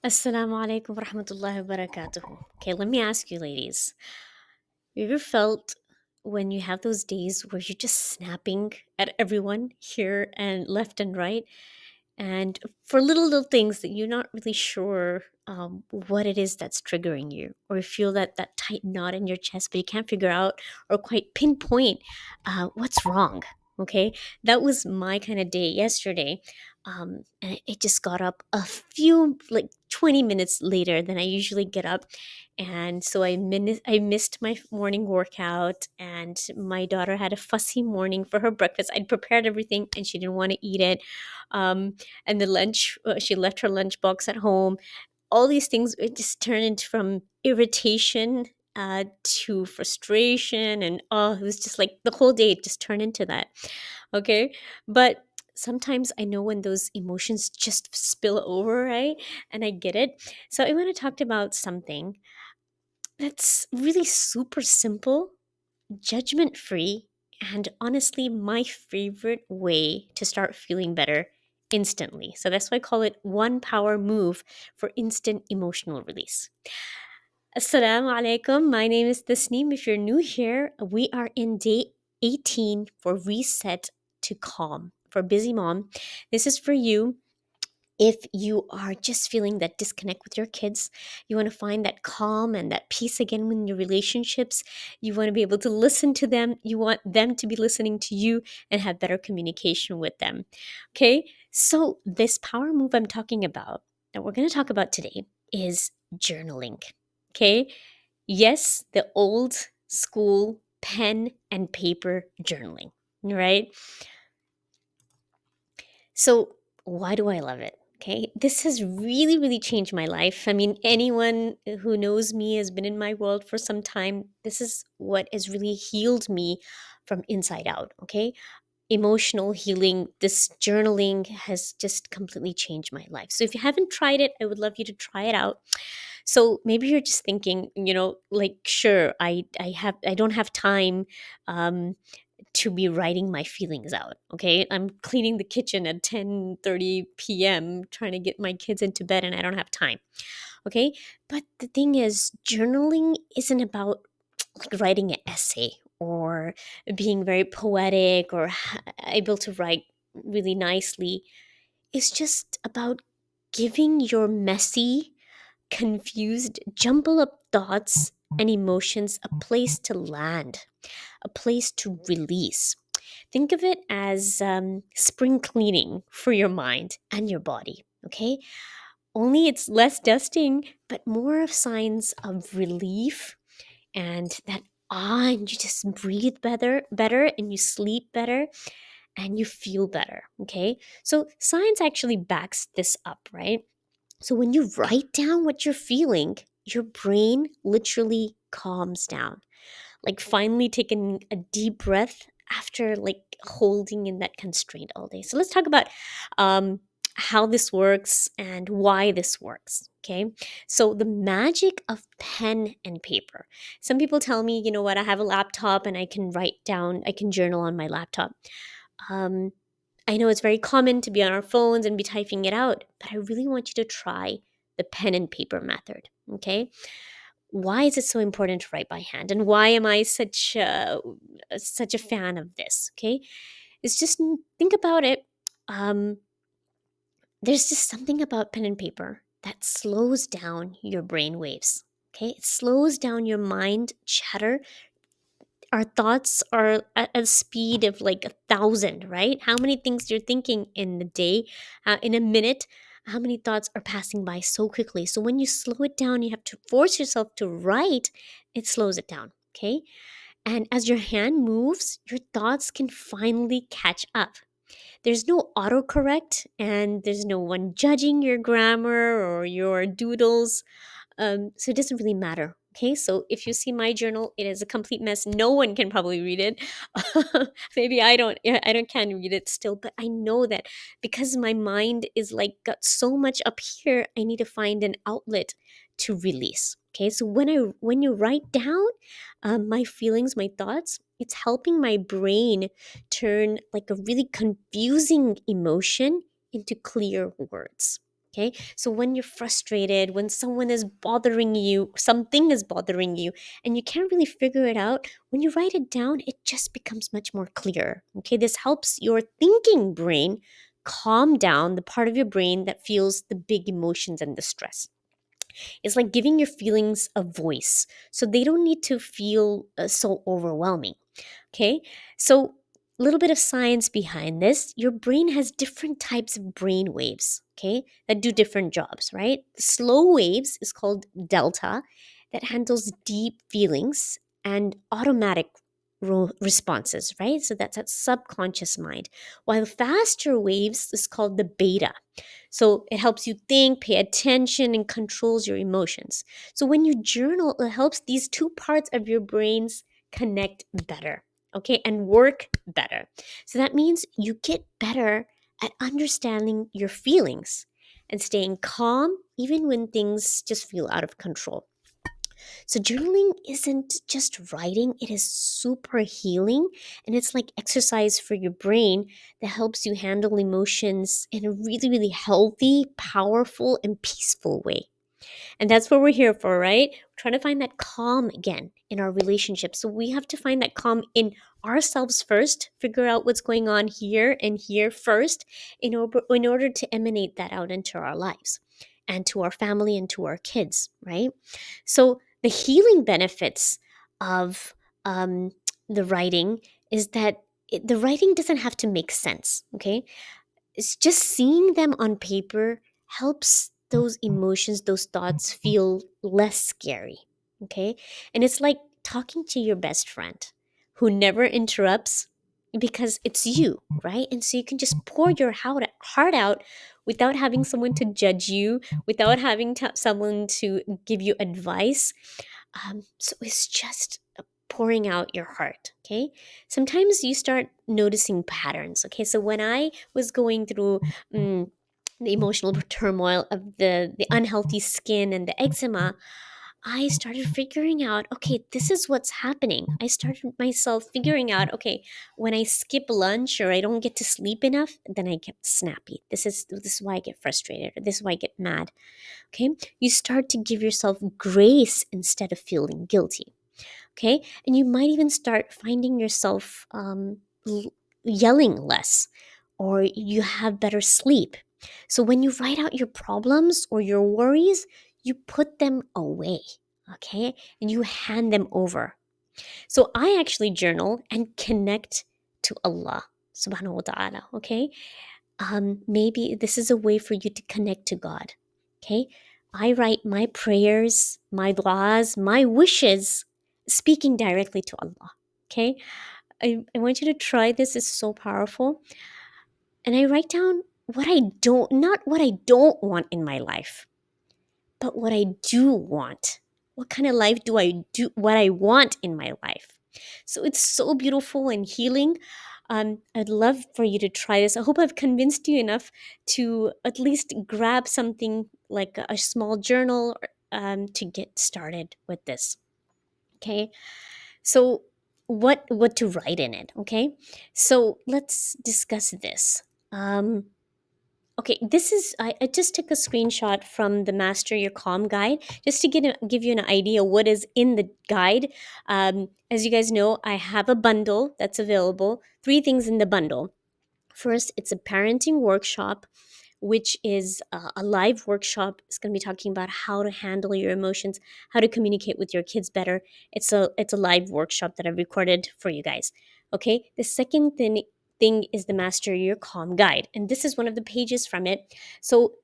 Assalamu alaikum wa rahmatullahi wa barakatuhu. Okay, let me ask you, ladies. Have you ever felt when you have those days where you're just snapping at everyone here and left and right? And for little things that you're not really sure what it is that's triggering you, or you feel that tight knot in your chest, but you can't figure out or quite pinpoint what's wrong. Okay, that was my kind of day yesterday. And it just got up a few, like 20 minutes later than I usually get up. And so I missed my morning workout, and my daughter had a fussy morning for her breakfast. I'd prepared everything and she didn't want to eat it. And the lunch, she left her lunchbox at home. All these things, it just turned into from irritation to frustration, and it was just like the whole day just turned into that. Okay, but sometimes I know when those emotions just spill over, right? And I get it. So I want to talk about something that's really super simple, judgment free, and honestly, my favorite way to start feeling better instantly. So that's why I call it one power move for instant emotional release. Assalamu alaikum. My name is Tasneem. If you're new here, we are in day 18 for Reset to Calm for Busy Mom. This is for you if you are just feeling that disconnect with your kids. You want to find that calm and that peace again in your relationships. You want to be able to listen to them. You want them to be listening to you and have better communication with them. Okay, so this power move I'm talking about, that we're going to talk about today, is journaling. Okay, yes, the old school pen and paper journaling, right? So, why do I love it? Okay, this has really changed my life. I mean, anyone who knows me has been in my world for some time. This is what has really healed me from inside out. Okay, emotional healing, this journaling has just completely changed my life. So, if you haven't tried it, I would love you to try it out. So maybe you're just thinking, like, sure, I don't have time um, to be writing my feelings out. Okay, I'm cleaning the kitchen at 10:30 p.m. trying to get my kids into bed, and I don't have time. Okay, but the thing is, journaling isn't about like writing an essay or being very poetic or able to write really nicely. It's just about giving your messy, confused, jumble up thoughts and emotions a place to land, a place to release. Think of it as spring cleaning for your mind and your body, okay? Only it's less dusting, but more of signs of relief and that and you just breathe better, and you sleep better, and you feel better, okay? So science actually backs this up, right? So when you write down what you're feeling, your brain literally calms down. Like finally taking a deep breath after like holding in that constraint all day. So let's talk about um, how this works and why this works. Okay. So the magic of pen and paper. Some people tell me, you know what, I have a laptop and I can write down, I can journal on my laptop. Um, I know it's very common to be on our phones and be typing it out, but I really want you to try the pen and paper method. Okay. Why is it so important to write by hand? And why am I such a fan of this? Okay. It's just think about it. Um, there's just something about pen and paper that slows down your brain waves. Okay. It slows down your mind chatter. Our thoughts are at a speed of like 1,000, right? How many things you're thinking in the day, in a minute? How many thoughts are passing by so quickly? So when you slow it down, you have to force yourself to write. It slows it down. Okay. And as your hand moves, your thoughts can finally catch up. There's no autocorrect, and there's no one judging your grammar or your doodles. So it doesn't really matter. Okay, so if you see my journal, it is a complete mess. No one can probably read it. Maybe I don't. Yeah, I don't can read it still, but I know that because my mind is like got so much up here, I need to find an outlet to release. Okay, so when you write down my feelings, my thoughts, it's helping my brain turn like a really confusing emotion into clear words. Okay, so when you're frustrated, when someone is bothering you, something is bothering you, and you can't really figure it out, when you write it down, it just becomes much more clear. Okay, this helps your thinking brain calm down the part of your brain that feels the big emotions and the stress. It's like giving your feelings a voice so they don't need to feel so overwhelming. Okay, so a little bit of science behind this. Your brain has different types of brain waves, okay, that do different jobs, right? The slow waves is called delta, that handles deep feelings and automatic responses, right? So that's that subconscious mind. While faster waves is called the beta. So it helps you think, pay attention, and controls your emotions. So when you journal, it helps these two parts of your brains connect better, okay, and work better. So that means you get better at understanding your feelings and staying calm even when things just feel out of control. So journaling isn't just writing, it is super healing, and it's like exercise for your brain that helps you handle emotions in a really, really healthy, powerful, and peaceful way. And that's what we're here for, right? We're trying to find that calm again in our relationship. So we have to find that calm in ourselves first, figure out what's going on here and here first in order to emanate that out into our lives and to our family and to our kids, right? So the healing benefits of the writing is that the writing doesn't have to make sense, okay? It's just seeing them on paper helps those emotions, those thoughts feel less scary. Okay. And it's like talking to your best friend who never interrupts because it's you, right? And so you can just pour your heart out without having someone to judge you, without having someone to give you advice. So it's just pouring out your heart. Okay. Sometimes you start noticing patterns. Okay. So when I was going through the emotional turmoil of the unhealthy skin and the eczema, I started figuring out, okay, this is what's happening. I started myself figuring out, okay, when I skip lunch or I don't get to sleep enough, then I get snappy. This is why I get frustrated, or this is why I get mad. Okay? You start to give yourself grace instead of feeling guilty. Okay, and you might even start finding yourself yelling less, or you have better sleep. So when you write out your problems or your worries, you put them away, okay, and you hand them over. So I actually journal and connect to Allah subhanahu wa ta'ala, okay. Maybe this is a way for you to connect to God. Okay. I write my prayers, my du'as, my wishes, speaking directly to Allah. Okay. I want you to try this. It's so powerful. And I write down not what I don't want in my life, but what I do want. What kind of life do I do? What I want in my life. So it's so beautiful and healing. I'd love for you to try this. I hope I've convinced you enough to at least grab something like a small journal to get started with this. Okay. So what to write in it? Okay. So let's discuss this. Um, Okay, I just took a screenshot from the Master Your Calm guide just to give you an idea what is in the guide. As you guys know, I have a bundle that's available, three things in the bundle. First, it's a parenting workshop, which is a live workshop. It's going to be talking about how to handle your emotions, how to communicate with your kids better. It's a live workshop that I've recorded for you guys. Okay. The second thing is the Master Your Calm guide, and this is one of the pages from it. So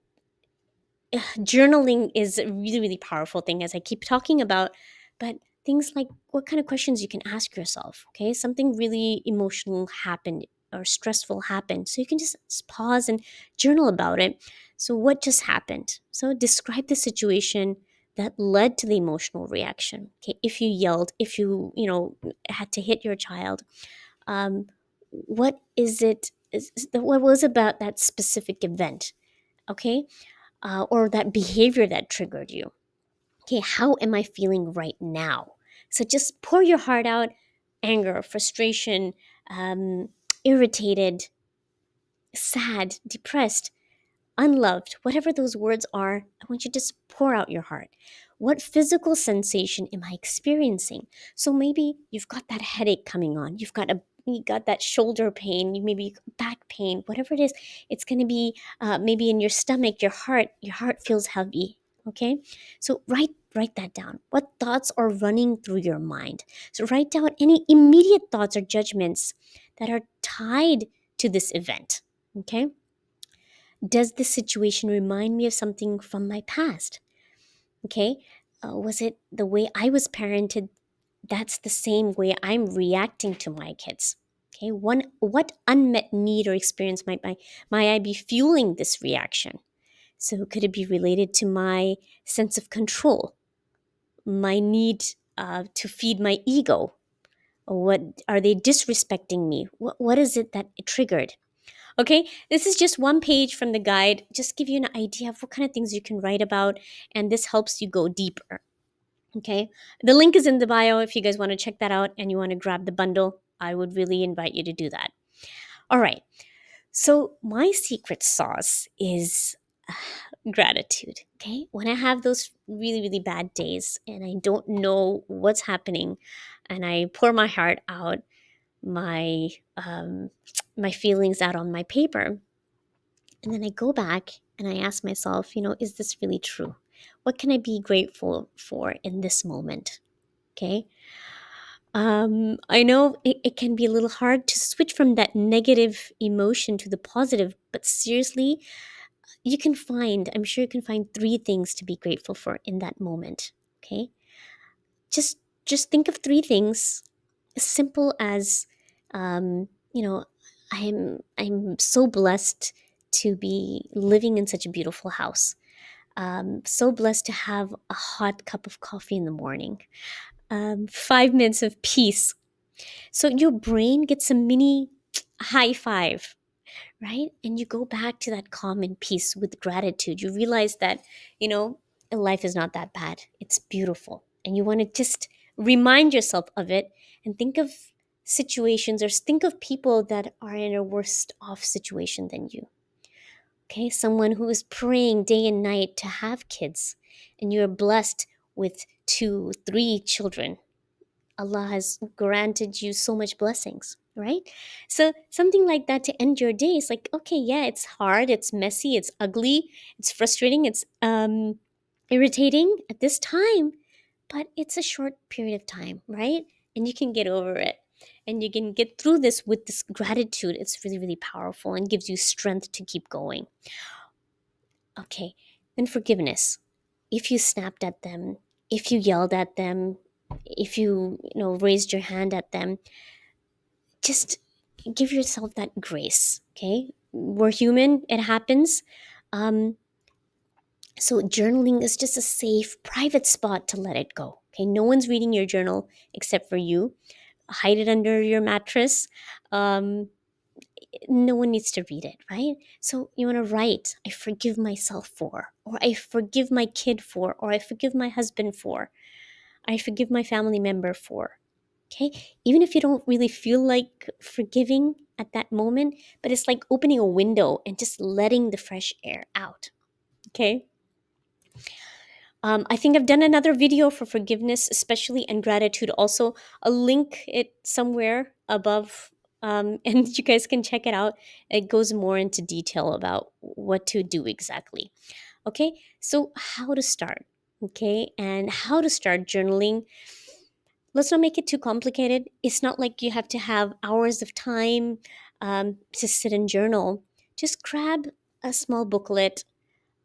journaling is a really, really powerful thing, as I keep talking about, but things like what kind of questions you can ask yourself. Okay, something really emotional happened or stressful happened, so you can just pause and journal about it. So what just happened? So describe the situation that led to the emotional reaction. Okay, if you yelled, if you had to hit your child, um, what is it what was about that specific event? Okay, or that behavior that triggered you. Okay, how am I feeling right now? So just pour your heart out: anger, frustration, irritated, sad, depressed. unloved, whatever those words are, I want you to just pour out your heart. What physical sensation am I experiencing? So maybe you've got that headache coming on. You got that shoulder pain, maybe back pain, whatever it is. It's going to be maybe in your stomach, your heart. Your heart feels heavy. Okay, so write that down. What thoughts are running through your mind? So write down any immediate thoughts or judgments that are tied to this event. Okay, does this situation remind me of something from my past? Okay, was it the way I was parented? That's the same way I'm reacting to my kids. Okay, what unmet need or experience might I be fueling this reaction? So could it be related to my sense of control, my need to feed my ego? Or what are they disrespecting me? What is it that it triggered? Okay, this is just one page from the guide, just give you an idea of what kind of things you can write about, and this helps you go deeper. Okay, the link is in the bio if you guys want to check that out and you want to grab the bundle. I would really invite you to do that. All right, so my secret sauce is gratitude. Okay, when I have those really, really bad days and I don't know what's happening, and I pour my heart out, my um, my feelings out on my paper, and then I go back and I ask myself, is this really true? What can I be grateful for in this moment? Okay. I know it can be a little hard to switch from that negative emotion to the positive, but seriously, I'm sure you can find three things to be grateful for in that moment. Okay. Just, just think of three things as simple as, you know, I'm so blessed to be living in such a beautiful house. So blessed to have a hot cup of coffee in the morning. 5 minutes of peace. So your brain gets a mini high five, right? And you go back to that calm and peace with gratitude. You realize that, you know, life is not that bad. It's beautiful. And you want to just remind yourself of it and think of situations or think of people that are in a worse off situation than you. Okay, someone who is praying day and night to have kids, and you're blessed with two, three children. Allah has granted you so much blessings, right? So something like that to end your day is like, okay, yeah, it's hard, it's messy, it's ugly, it's frustrating, it's irritating at this time, but it's a short period of time, right? And you can get over it. And you can get through this with this gratitude. It's really, really powerful and gives you strength to keep going. Okay, then forgiveness. If you snapped at them, if you yelled at them, if you raised your hand at them, just give yourself that grace. Okay, we're human; it happens. Um, so journaling is just a safe, private spot to let it go. Okay, no one's reading your journal except for you. Hide it under your mattress. Um, no one needs to read it, right? So you want to write, I forgive myself for, or I forgive my kid for, or I forgive my husband for, I forgive my family member for. Okay? Even if you don't really feel like forgiving at that moment, but it's like opening a window and just letting the fresh air out. Okay? I think I've done another video for forgiveness, especially, and gratitude also. I'll link it somewhere above, and you guys can check it out. It goes more into detail about what to do exactly. Okay, so how to start, okay, and how to start journaling. Let's not make it too complicated. It's not like you have to have hours of time to sit and journal. Just grab a small booklet,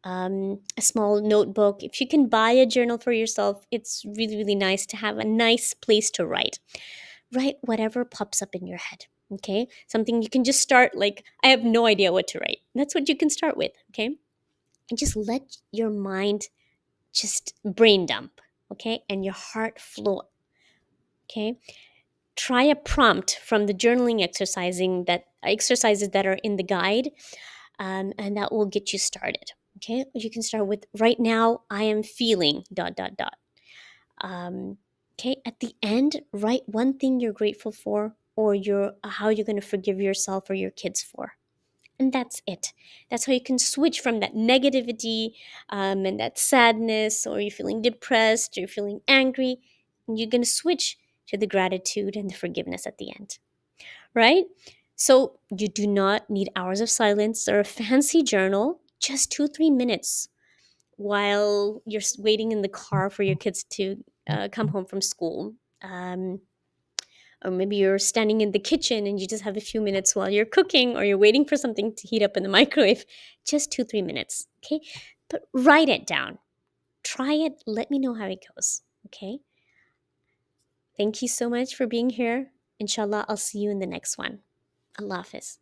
a small notebook. If you can buy a journal for yourself, it's really, really nice to have a nice place to write. Write whatever pops up in your head. Okay. Something you can just start, like, I have no idea what to write. That's what you can start with. Okay. And just let your mind just brain dump. Okay. And your heart flow. Okay. Try a prompt from the journaling exercises that are in the guide, and that will get you started. Okay, you can start with, right now I am feeling dot dot dot. Okay, at the end, write one thing you're grateful for, or how you're going to forgive yourself or your kids for. And that's it. That's how you can switch from that negativity and that sadness, or you're feeling depressed, or you're feeling angry, and you're going to switch to the gratitude and the forgiveness at the end, right? So you do not need hours of silence or a fancy journal, just 2, 3 minutes while you're waiting in the car for your kids to come home from school. Or maybe you're standing in the kitchen and you just have a few minutes while you're cooking, or you're waiting for something to heat up in the microwave. Just 2, 3 minutes, okay? But write it down. Try it. Let me know how it goes, okay? Thank you so much for being here. Inshallah, I'll see you in the next one. Allah Hafiz.